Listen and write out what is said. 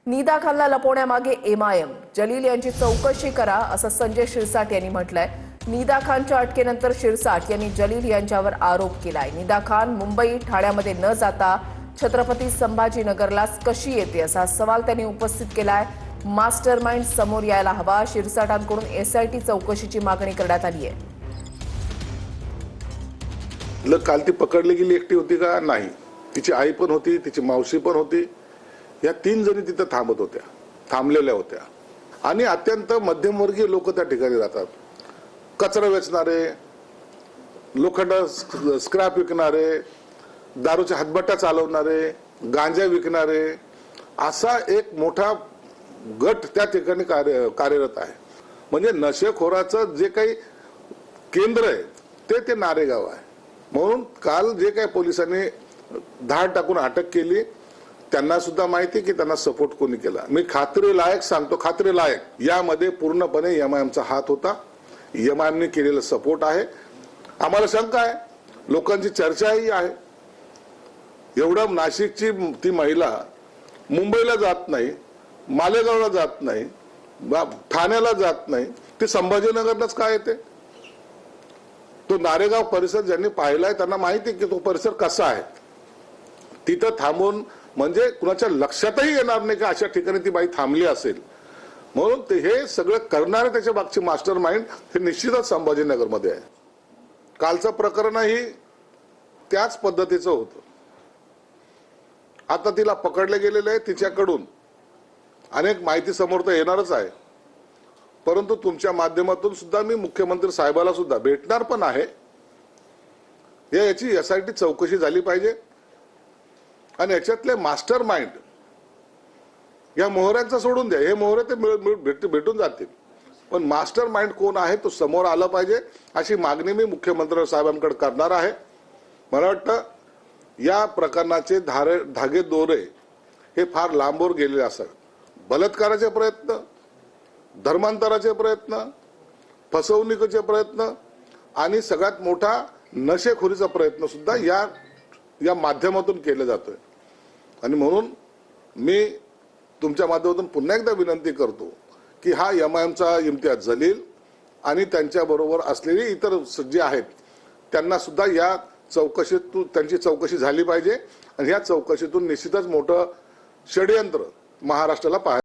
नीदा खानला लपवण्यामागे एमआयएम, जलील यांची चौकशी करा असं संजय शिरसाट यांनी म्हटलंय। नीदा खानच्या अटकेनंतर शिरसाट यांनी जलील यांच्यावर आरोप केलाय। नीदा खान मुंबई ठाण्यामध्ये न जाता छत्रपती संभाजीनगरलाच कशी येते असा सवाल त्यांनी उपस्थित केलाय। मास्टरमाइंड समोर यायला हवा, शिरसाटांकडून एसआयटी चौकशीची मागणी करण्यात आली आहे। काल ती पकडली गेली एकटी होती का? नाही, तिची आई पण होती, तिची मावशी पण होती। या 3 जणी तिथे थांबत होत्या, थांबलेल्या होत्या आणि अत्यंत मध्यमवर्गीय लोक त्या ठिकाणी राहतात। कचरा वेचणारे, लोखंड स्क्रॅप विकणारे, दारूच्या हातभट्ट्या चालवणारे, गांजा विकणारे, असा एक मोठा गट त्या ठिकाणी कार्यरत आहे। म्हणजे नशेखोराचं जे काही केंद्र आहे ते नारेगाव आहे। म्हणून काल जे काही पोलिसांनी धाड टाकून अटक केली, त्यांना सुद्धा माहिती की त्यांना सपोर्ट कोणी केला। मी खात्रीलायक सांगतो, खात्रीलायक, यामध्ये पूर्णपणे एमआयएमचा हात होता। एमआयएमने केलेला सपोर्ट आहे। आम्हाला शंका आहे, लोकांची चर्चाही आहे। एवढं नाशिकची ती महिला मुंबईला जात नाही, मालेगावला जात नाही, ठाण्याला जात नाही, ती संभाजीनगरलाच काय येते? तो नारेगाव परिसर ज्यांनी पाहिलाय त्यांना माहिती की तो परिसर कसा आहे। तिथं थांबून म्हणजे कुणाच्या लक्षातही येणार नाही की अशा ठिकाणी ती बाई थांबली असेल। म्हणून ते हे सगळं करणारे त्याच्या मागचे मास्टर माइंड हे निश्चितच संभाजीनगरमध्ये आहे। कालचं प्रकरणही त्याच पद्धतीचं होतं। आता तिला पकडले गेलेले आहे, तिच्याकडून अनेक माहिती समोर तर येणारच आहे। परंतु तुमच्या माध्यमातून सुद्धा मी मुख्यमंत्री साहेबाला सुद्धा भेटणार पण आहे। याची एसआयटी चौकशी झाली पाहिजे आणि याच्यातले मास्टर माइंड या मोहऱ्यांचा सोडून द्या, हे मोहरे ते भेटून जातील, पण मास्टर माइंड कोण आहे तो समोर आला पाहिजे, अशी मागणी मी मुख्यमंत्री साहेबांकडे करणार आहे। मला वाटतं या प्रकरणाचे धागे दोरे हे फार लांबवर गेलेले असतात। बलात्काराचे प्रयत्न, धर्मांतराचे प्रयत्न, फसवणुकीचे प्रयत्न आणि सगळ्यात मोठा नशेखोरीचा प्रयत्न सुद्धा या माध्यमातून केला जातोय। आणि म्हणून मी तुमच्या माध्यमातून पुन्हा एकदा विनंती करतो की हा एमआयएमचा इम्तियाज जलील आणि त्यांच्या बरोबर असलेली इतर जे आहेत त्यांना सुद्धा या चौकशीतून त्यांची चौकशी झाली पाहिजे आणि या चौकशीतून निश्चितच मोठं षडयंत्र महाराष्ट्राला